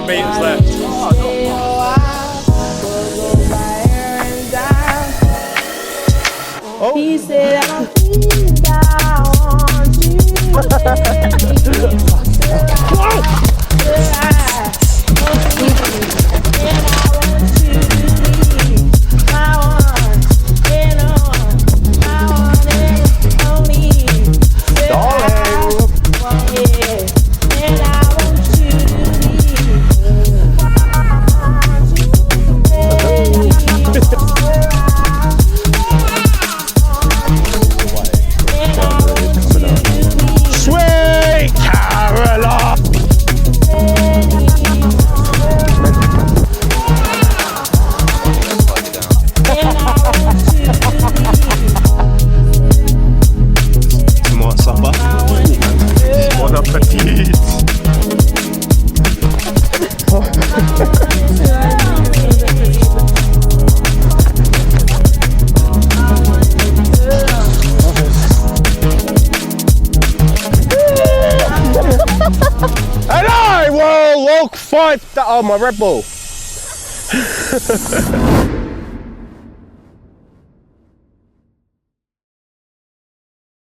meters left. Oh. He said, I want you. Hello, well, walk 5. Oh, my Red Bull.